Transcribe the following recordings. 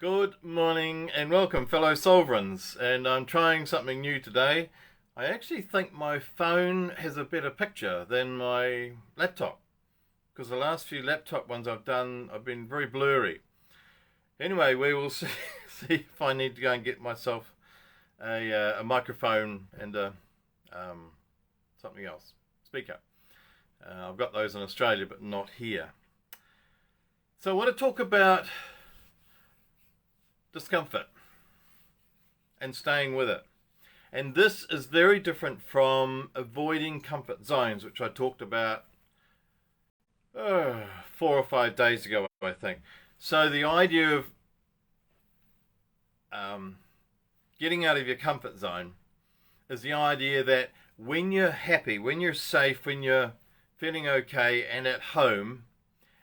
Good morning and welcome, fellow sovereigns. And I'm trying something new today. I actually think my phone has a better picture than my laptop, because the last few laptop ones I've done, I've been very blurry. Anyway, we will see if I need to go and get myself a microphone and something else, speaker. I've got those in Australia, but not here. So I want to talk about discomfort and staying with it. And this is very different from avoiding comfort zones, which I talked about 4 or 5 days ago, I think. So the idea of getting out of your comfort zone is the idea that when you're happy, when you're safe, when you're feeling okay and at home,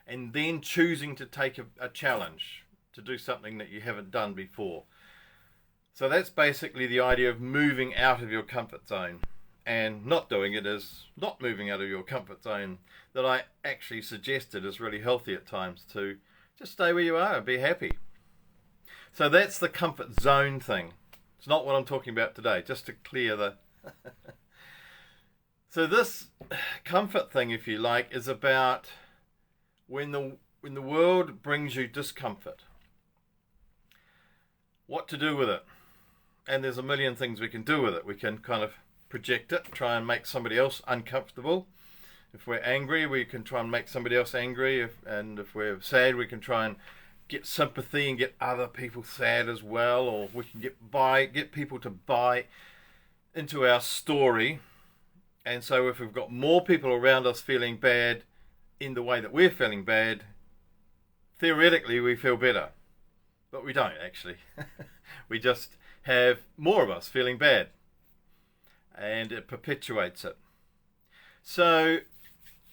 and then choosing to take a challenge, to do something that you haven't done before. So that's basically the idea of moving out of your comfort zone. And not doing it is not moving out of your comfort zone, that I actually suggested is really healthy at times, to just stay where you are and be happy. So that's the comfort zone thing. It's not what I'm talking about today, just to clear the... So this comfort thing, if you like, is about when the world brings you discomfort, what to do with it. And there's a million things we can do with it. We can kind of project it, try and make somebody else uncomfortable. If we're angry, we can try and make somebody else angry. If we're sad, we can try and get sympathy and get other people sad as well. Or we can get people to buy into our story. And so if we've got more people around us feeling bad in the way that we're feeling bad, theoretically we feel better. But we don't actually. We just have more of us feeling bad. And it perpetuates it. So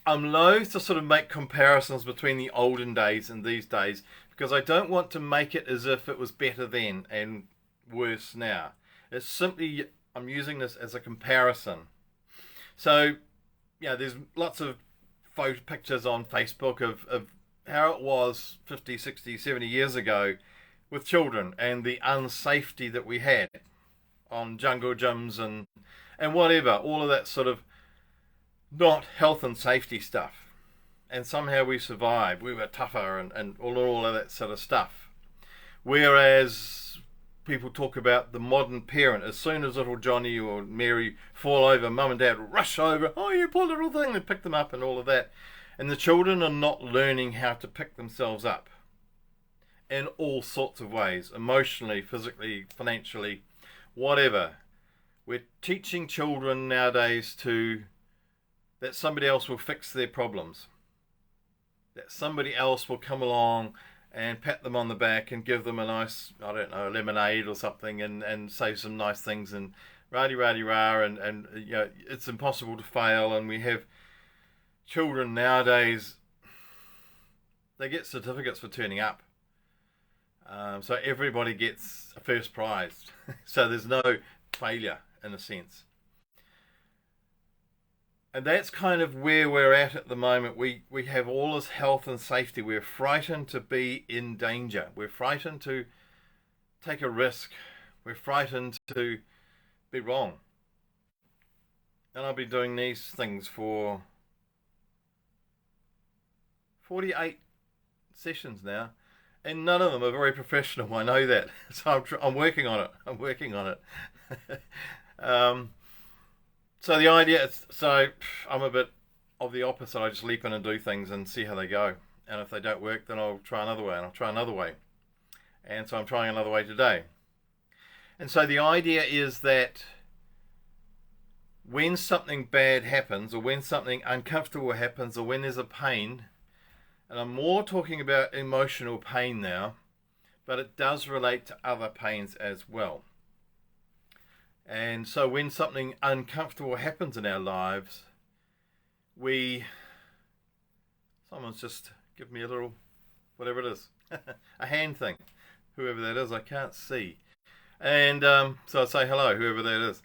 I'm loath to sort of make comparisons between the olden days and these days, because I don't want to make it as if it was better then and worse now. It's simply, I'm using this as a comparison. So, yeah, there's lots of photo pictures on Facebook of how it was 50, 60, 70 years ago with children, and the unsafety that we had on jungle gyms and whatever, all of that sort of not health and safety stuff. And somehow we survived. We were tougher and all of that sort of stuff. Whereas people talk about the modern parent, as soon as little Johnny or Mary fall over, mum and dad rush over, oh, you poor little thing, and pick them up and all of that. And the children are not learning how to pick themselves up in all sorts of ways, emotionally, physically, financially, whatever. We're teaching children nowadays that somebody else will fix their problems, that somebody else will come along and pat them on the back and give them a nice, I don't know, lemonade or something, and say some nice things and rah-de-rah-de-rah, and you know, it's impossible to fail. And we have children nowadays, they get certificates for turning up. So everybody gets a first prize. So there's no failure in a sense. And that's kind of where we're at the moment. We have all this health and safety. We're frightened to be in danger. We're frightened to take a risk. We're frightened to be wrong. And I've been doing these things for 48 sessions now. And none of them are very professional, I know that. So I'm working on it. So the idea is, so I'm a bit of the opposite. I just leap in and do things and see how they go. And if they don't work, then I'll try another way, and I'll try another way. And so I'm trying another way today. And so the idea is that when something bad happens, or when something uncomfortable happens, or when there's a pain, and I'm more talking about emotional pain now, but it does relate to other pains as well. And so when something uncomfortable happens in our lives, someone's just give me a little, whatever it is, a hand thing, whoever that is, I can't see. And so I say hello, whoever that is.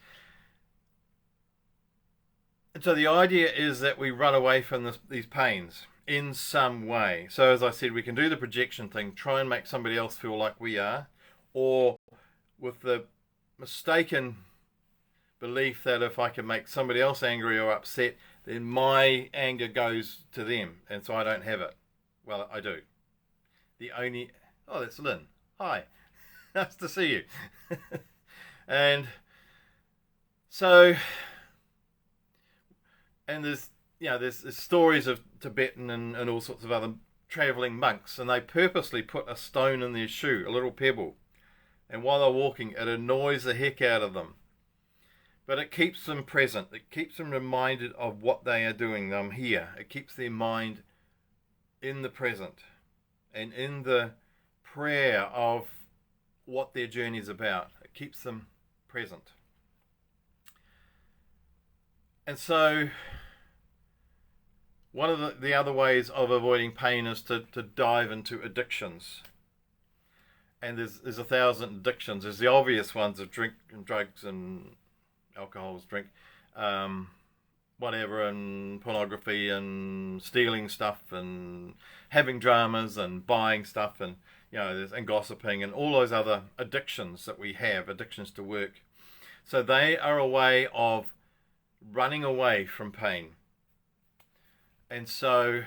And so the idea is that we run away from these pains. in some way. So as I said, we can do the projection thing, try and make somebody else feel like we are, or with the mistaken belief that if I can make somebody else angry or upset, then my anger goes to them, and so I don't have it. Well, I do. Oh, that's Lynn. Hi. Nice to see you. And so, and there's stories of Tibetan and all sorts of other traveling monks, and they purposely put a stone in their shoe, a little pebble, and while they're walking, it annoys the heck out of them. But it keeps them present. It keeps them reminded of what they are doing. I'm here. It keeps their mind in the present and in the prayer of what their journey is about. It keeps them present. And so one of the other ways of avoiding pain is to dive into addictions. And there's 1,000 addictions. There's the obvious ones of drink and drugs and alcohols, drink, whatever, and pornography and stealing stuff and having dramas and buying stuff and and gossiping and all those other addictions that we have, addictions to work. So they are a way of running away from pain. And so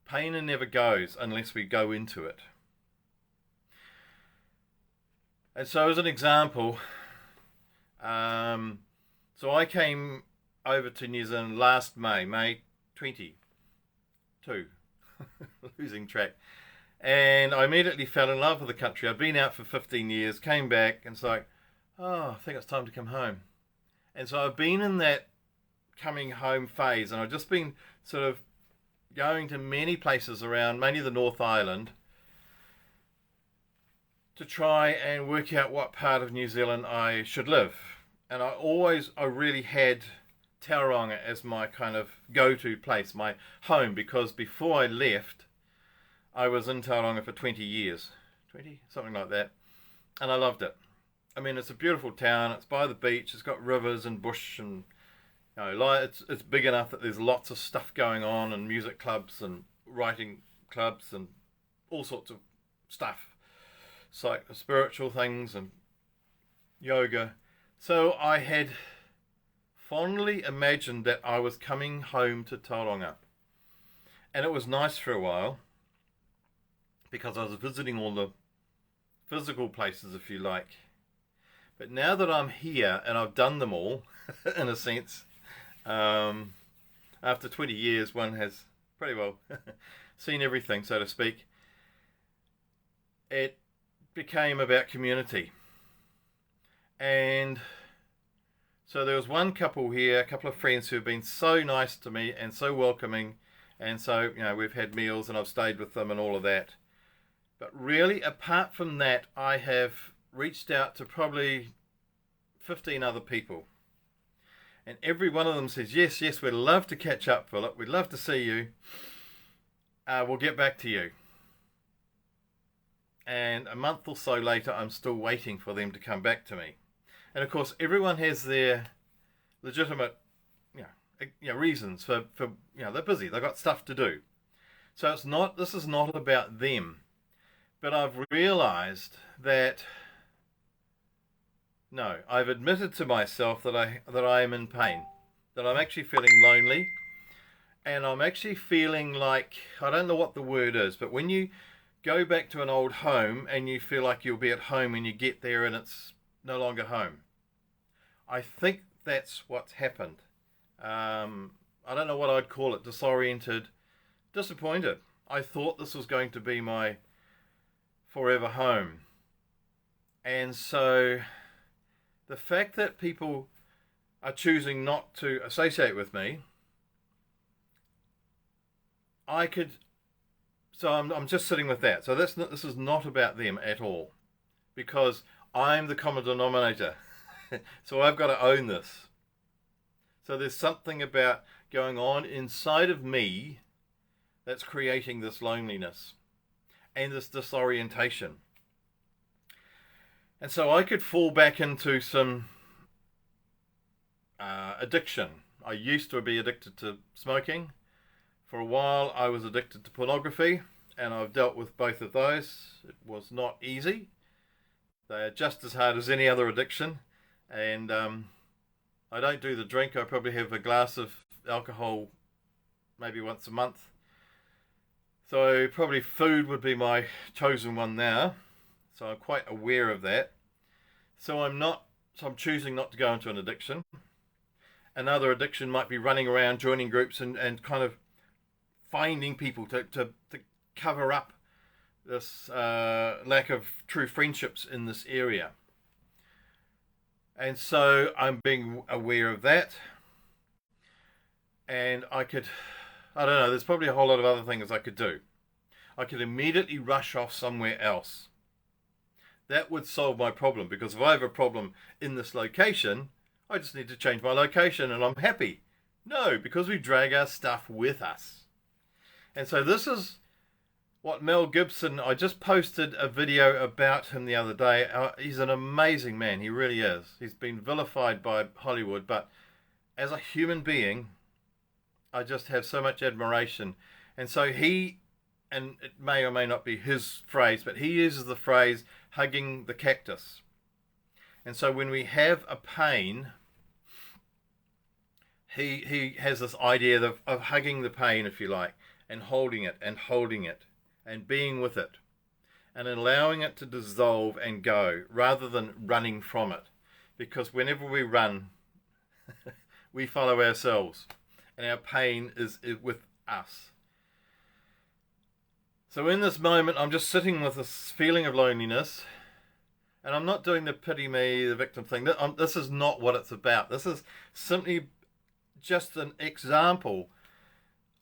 pain never goes unless we go into it. And so as an example, so I came over to New Zealand last May 22, losing track, and I immediately fell in love with the country. I'd been out for 15 years, came back, and it's like, oh, I think it's time to come home. And so I've been in that coming home phase, and I've just been sort of going to many places around, mainly the North Island, to try and work out what part of New Zealand I should live. And I really had Tauranga as my kind of go-to place, my home, because before I left, I was in Tauranga for 20 years, 20, something like that, and I loved it. I mean, it's a beautiful town. It's by the beach. It's got rivers and bush, and it's big enough that there's lots of stuff going on, and music clubs and writing clubs and all sorts of stuff. It's like spiritual things and yoga. So I had fondly imagined that I was coming home to Tauranga. And it was nice for a while because I was visiting all the physical places, if you like. But now that I'm here and I've done them all, in a sense, after 20 years, one has pretty well seen everything, so to speak. It became about community. And so there was one couple here, a couple of friends who have been so nice to me and so welcoming, and so we've had meals and I've stayed with them and all of that. But really, apart from that, I have reached out to probably 15 other people, and every one of them says, yes, we'd love to catch up, Philip, we'd love to see you, we'll get back to you. And a month or so later, I'm still waiting for them to come back to me. And of course, everyone has their legitimate, reasons for they're busy. They've got stuff to do. So this is not about them. But I've realized that no, I've admitted to myself that I am in pain, that I'm actually feeling lonely, and I'm actually feeling like, I don't know what the word is, but when you go back to an old home and you feel like you'll be at home when you get there and it's no longer home. I think that's what's happened. I don't know what I'd call it, disoriented, disappointed. I thought this was going to be my forever home. And so the fact that people are choosing not to associate with me, so I'm just sitting with that. So this is not about them at all, because I'm the common denominator. So I've got to own this. So there's something about going on inside of me that's creating this loneliness and this disorientation. And so I could fall back into some addiction. I used to be addicted to smoking. For a while I was addicted to pornography, and I've dealt with both of those. It was not easy. They are just as hard as any other addiction. And I don't do the drink. I probably have a glass of alcohol maybe once a month. So probably food would be my chosen one now. So I'm quite aware of that. So I'm choosing not to go into an addiction. Another addiction might be running around, joining groups and kind of finding people to cover up this lack of true friendships in this area. And so I'm being aware of that. And I don't know, there's probably a whole lot of other things I could do. I could immediately rush off somewhere else. That would solve my problem, because if I have a problem in this location, I just need to change my location and I'm happy. No, because we drag our stuff with us. And so this is what Mel Gibson, I just posted a video about him the other day. He's an amazing man, he really is. He's been vilified by Hollywood, but as a human being, I just have so much admiration. And so he, and it may or may not be his phrase, but he uses the phrase, hugging the cactus. And so when we have a pain, he has this idea of hugging the pain, if you like, and holding it and being with it and allowing it to dissolve and go rather than running from it. Because whenever we run, we follow ourselves and our pain is with us. So in this moment, I'm just sitting with this feeling of loneliness, and I'm not doing the pity me, the victim thing. This is not what it's about. This is simply just an example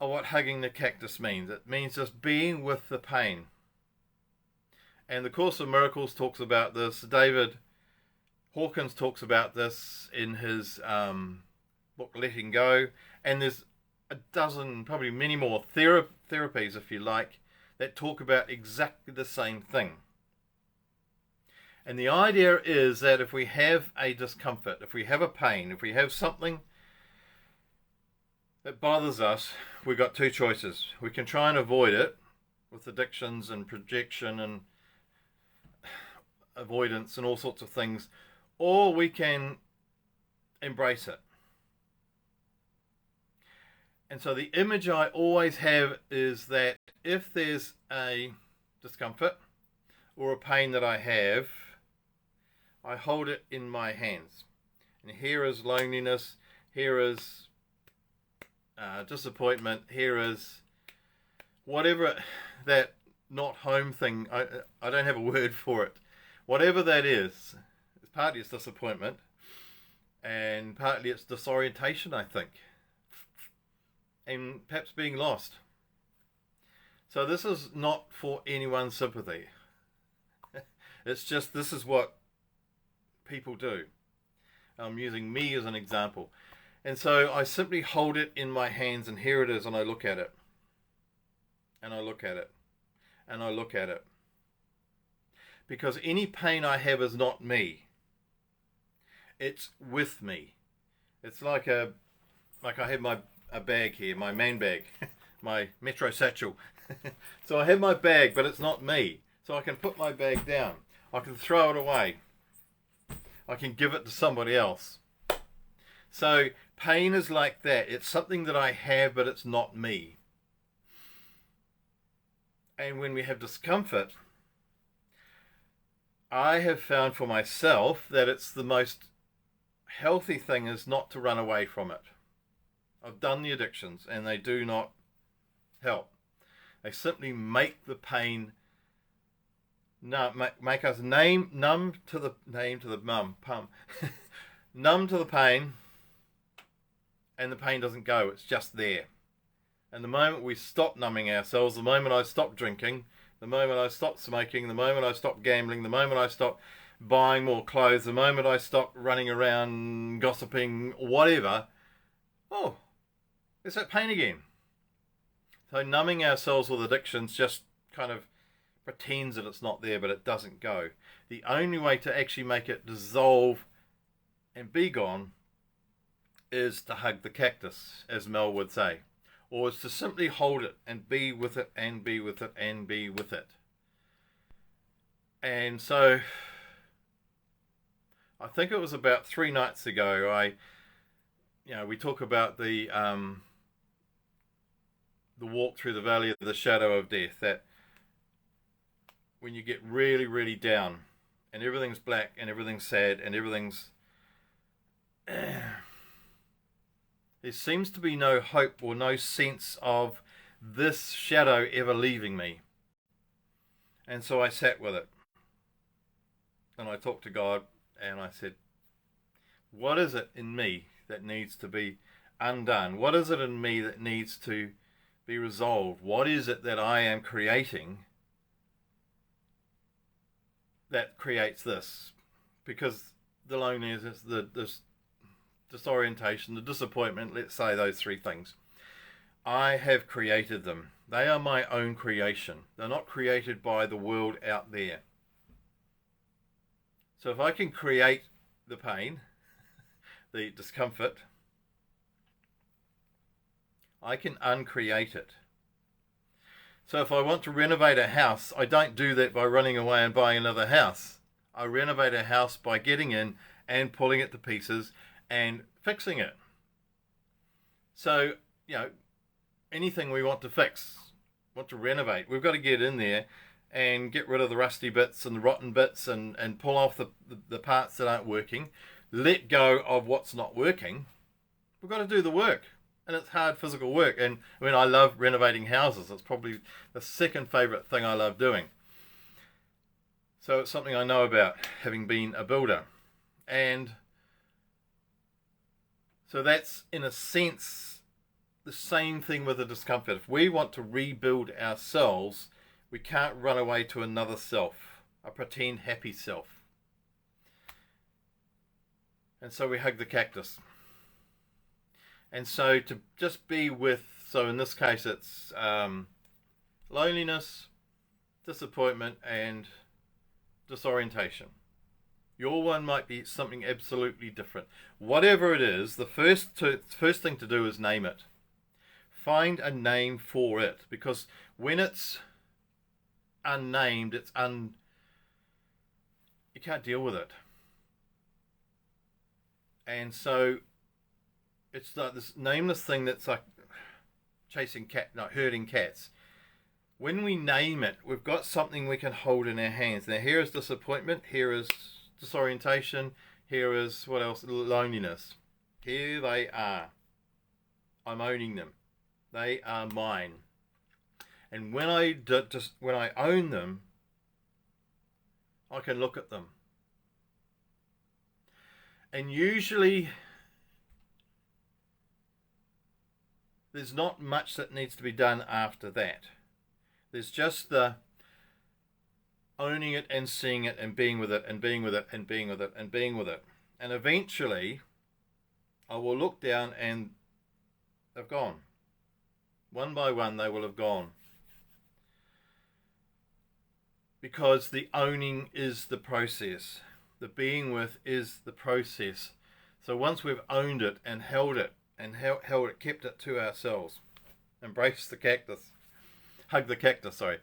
of what hugging the cactus means. It means just being with the pain. And the Course of Miracles talks about this. David Hawkins talks about this in his book Letting Go. And there's a dozen, probably many more therapies, if you like, that talk about exactly the same thing. And the idea is that if we have a discomfort, if we have a pain, if we have something that bothers us, we've got two choices. We can try and avoid it with addictions and projection and avoidance and all sorts of things, or we can embrace it. And so the image I always have is that if there's a discomfort or a pain that I have, I hold it in my hands. And here is loneliness, here is disappointment, here is whatever that not home thing, I don't have a word for it. Whatever that is, partly it's disappointment and partly it's disorientation, I think. And perhaps being lost. So this is not for anyone's sympathy. It's just, this is what people do. I'm using me as an example. And so I simply hold it in my hands, and here it is, and I look at it. And I look at it. And I look at it. Because any pain I have is not me. It's with me. It's like I have a bag here, my man bag, my Metro satchel. So I have my bag, but it's not me. So I can put my bag down. I can throw it away. I can give it to somebody else. So pain is like that. It's something that I have, but it's not me. And when we have discomfort, I have found for myself that it's the most healthy thing is not to run away from it. I've done the addictions and they do not help. They simply make the pain make us numb to the numb to the pain, and the pain doesn't go. It's just there. And the moment we stop numbing ourselves, the moment I stop drinking, the moment I stop smoking, the moment I stop gambling, the moment I stop buying more clothes, the moment I stop running around gossiping, whatever, oh, there's that pain again. So numbing ourselves with addictions just kind of pretends that it's not there, but it doesn't go. The only way to actually make it dissolve and be gone is to hug the cactus, as Mel would say, or it's to simply hold it and be with it and be with it and be with it. And so I think it was about 3 nights ago, we talk about the walk through the valley of the shadow of death, that when you get really, really down and everything's black and everything's sad and everything's there seems to be no hope or no sense of this shadow ever leaving me. And so I sat with it. And I talked to God and I said, what is it in me that needs to be undone? What is it in me that needs to be resolved? What is it that I am creating that creates this? Because the loneliness, the disorientation, the disappointment, let's say those 3 things, I have created them. They are my own creation. They're not created by the world out there. So if I can create the pain, the discomfort, I can uncreate it. So if I want to renovate a house, I don't do that by running away and buying another house. I renovate a house by getting in and pulling it to pieces and fixing it. So, anything we want to fix, want to renovate, we've got to get in there and get rid of the rusty bits and the rotten bits and pull off the parts that aren't working, let go of what's not working. We've got to do the work. And it's hard physical work. And I mean, I love renovating houses. It's probably the second favourite thing I love doing. So it's something I know about, having been a builder. And so that's, in a sense, the same thing with the discomfort. If we want to rebuild ourselves, we can't run away to another self, a pretend happy self. And so we hug the cactus. And so to just be with, so in this case it's loneliness, disappointment, and disorientation. Your one might be something absolutely different. Whatever it is, the first thing to do is name it. Find a name for it, because when it's unnamed, you can't deal with it. And so it's like this nameless thing that's like herding cats. When we name it, we've got something we can hold in our hands. Now here is disappointment, here is disorientation, here is, what else? Loneliness. Here they are. I'm owning them. They are mine. And when I own them, I can look at them. And usually there's not much that needs to be done after that. There's just the owning it and seeing it and being with it and being with it and being with it and being with it. And eventually I will look down and they've gone. One by one they will have gone. Because the owning is the process. The being with is the process. So once we've owned it and held it, kept it to ourselves, embrace the cactus, hug the cactus, sorry.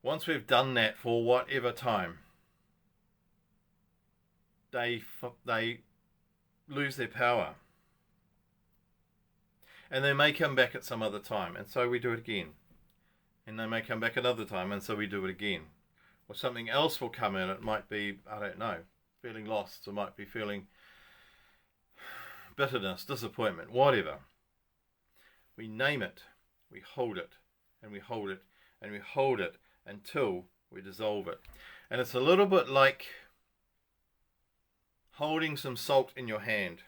Once we've done that for whatever time, they lose their power. And they may come back at some other time, and so we do it again. And they may come back another time, and so we do it again. Or something else will come in. It might be, I don't know, feeling lost. It might be feeling bitterness, disappointment, whatever. We name it, we hold it, and we hold it, and we hold it until we dissolve it. And it's a little bit like holding some salt in your hand.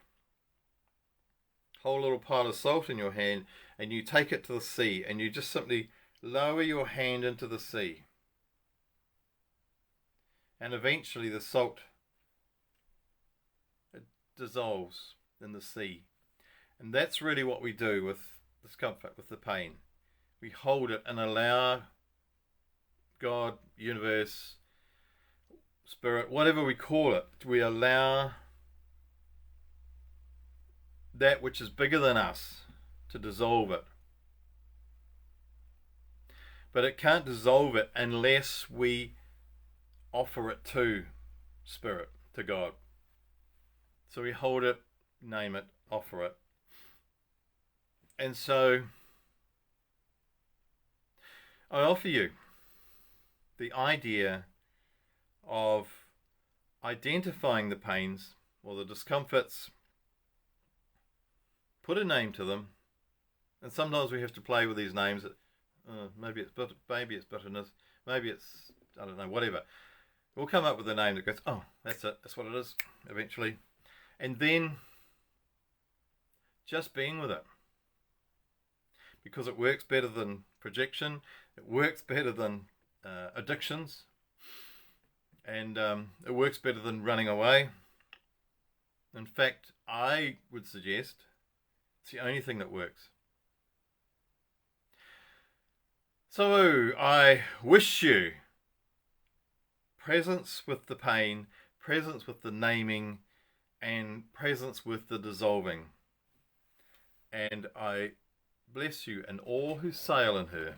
Hold a little pile of salt in your hand, and you take it to the sea, and you just simply lower your hand into the sea. And eventually the salt, it dissolves in the sea. And that's really what we do with discomfort, with the pain. We hold it and allow God, universe, spirit, whatever we call it, we allow that which is bigger than us to dissolve it. But it can't dissolve it unless we offer it to Spirit, to God. So we hold it, name it, offer it. And so I offer you the idea of identifying the pains or the discomforts, put a name to them, and sometimes we have to play with these names. Maybe it's bitterness, maybe it's, I don't know, whatever. We'll come up with a name that goes, oh, that's it, that's what it is, eventually. And then just being with it. Because it works better than projection, it works better than addictions, and it works better than running away. In fact, I would suggest it's the only thing that works. So I wish you presence with the pain, presence with the naming, and presence with the dissolving. And I bless you and all who sail in her.